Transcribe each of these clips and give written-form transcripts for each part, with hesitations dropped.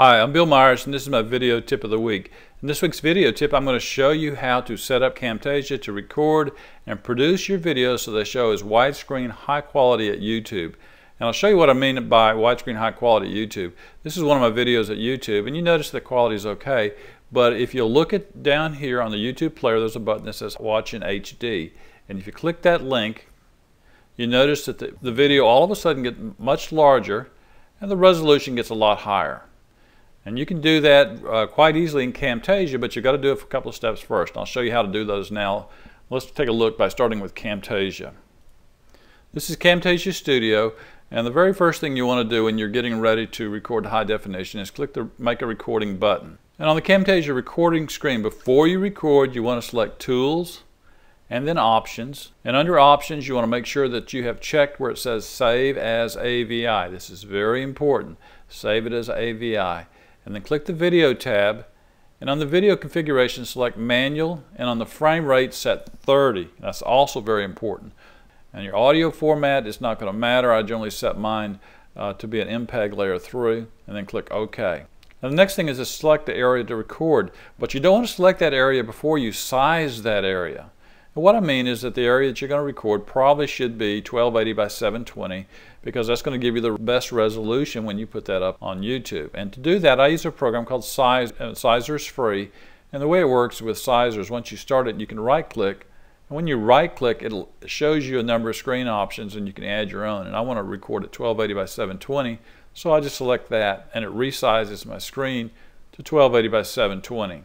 Hi, I'm Bill Myers and this is my video tip of the week. In this week's video tip, I'm going to show you how to set up Camtasia to record and produce your videos so they show as widescreen high quality at YouTube. And I'll show you what I mean by widescreen high quality at YouTube. This is one of my videos at YouTube and you notice the quality is okay, but if you'll look at down here on the YouTube player, there's a button that says Watch in HD. And if you click that link, you notice that the video all of a sudden gets much larger and the resolution gets a lot higher. And you can do that quite easily in Camtasia, but you've got to do it for a couple of steps first. I'll show you how to do those now. Let's take a look by starting with Camtasia. This is Camtasia Studio, and the very first thing you want to do when you're getting ready to record high definition is click the Make a Recording button. And on the Camtasia recording screen, before you record, you want to select Tools and then Options. And under Options, you want to make sure that you have checked where it says Save as AVI. This is very important. Save it as AVI. And then click the Video tab, and on the video configuration select Manual, and on the frame rate set 30. That's also very important. And your audio format is not going to matter. I generally set mine to be an MPEG layer 3, and then click OK. And the next thing is to select the area to record, but you don't want to select that area before you size that area. And what I mean is that the area that you're going to record probably should be 1280 by 720 because that's going to give you the best resolution when you put that up on YouTube. And to do that, I use a program called Sizer is free. And the way it works with Sizer is once you start it, you can right-click. And when you right-click, it shows you a number of screen options and you can add your own. And I want to record at 1280 by 720, so I just select that and it resizes my screen to 1280 by 720.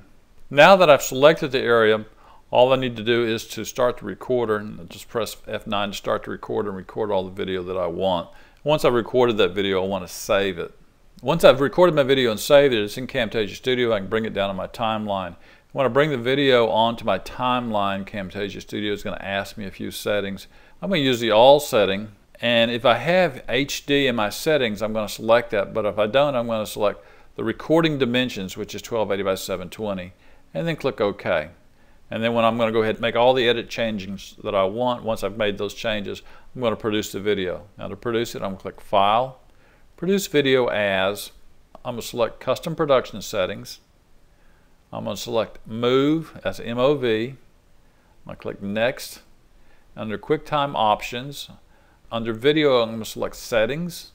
Now that I've selected the area, all I need to do is to start the recorder, and just press F9 to start the recorder and record all the video that I want. Once I've recorded that video, I want to save it. Once I've recorded my video and saved it, it's in Camtasia Studio. I can bring it down on my timeline. When I bring the video onto my timeline, Camtasia Studio is going to ask me a few settings. I'm going to use the All setting, and if I have HD in my settings, I'm going to select that, but if I don't, I'm going to select the recording dimensions, which is 1280 by 720, and then click OK. And then when I'm going to go ahead and make all the edit changes that I want, once I've made those changes, I'm going to produce the video. Now to produce it, I'm going to click File, Produce Video As. I'm going to select Custom Production Settings. I'm going to select Move, that's MOV. I'm going to click Next. Under QuickTime Options, under Video, I'm going to select Settings.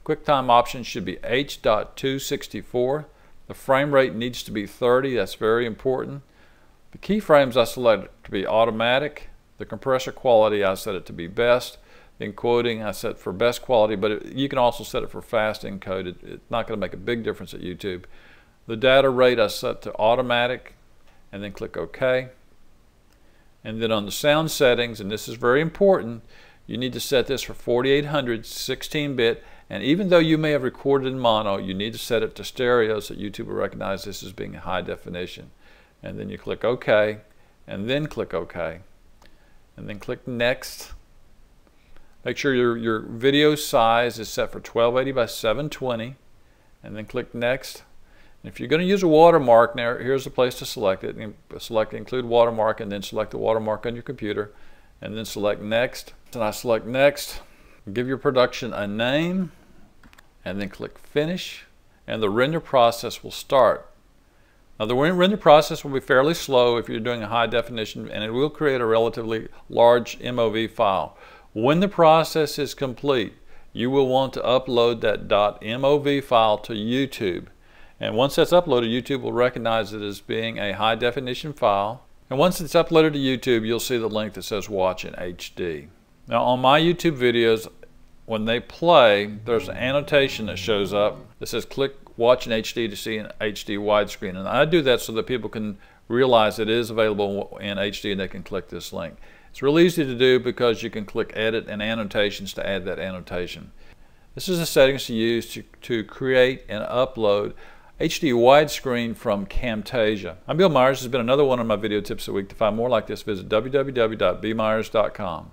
QuickTime options should be H.264. The frame rate needs to be 30, that's very important. The keyframes I select to be automatic. The compressor quality I set it to be best. The encoding I set for best quality, but you can also set it for fast encoded. It's not going to make a big difference at YouTube. The data rate I set to automatic, and then click OK. And then on the sound settings, and this is very important, you need to set this for 4800 16-bit, and even though you may have recorded in mono, you need to set it to stereo so YouTube will recognize this as being high definition. And then you click OK, and then click OK, and then click Next. Make sure your video size is set for 1280 by 720, and then click Next. And if you're going to use a watermark, now here's the place to select it. Select Include Watermark, and then select the watermark on your computer, and then select Next. And I select Next. Give your production a name, and then click Finish, and the render process will start. Now the render process will be fairly slow if you're doing a high definition, and it will create a relatively large MOV file. When the process is complete, you will want to upload that .mov file to YouTube. And once that's uploaded, YouTube will recognize it as being a high definition file. And once it's uploaded to YouTube, you'll see the link that says Watch in HD. Now on my YouTube videos, when they play, there's an annotation that shows up that says click Watch in HD to see an HD widescreen. And I do that so that people can realize it is available in HD and they can click this link. It's really easy to do because you can click Edit and Annotations to add that annotation. This is the settings to use to create and upload HD widescreen from Camtasia. I'm Bill Myers. This has been another one of my video tips a week. To find more like this, visit www.bmyers.com.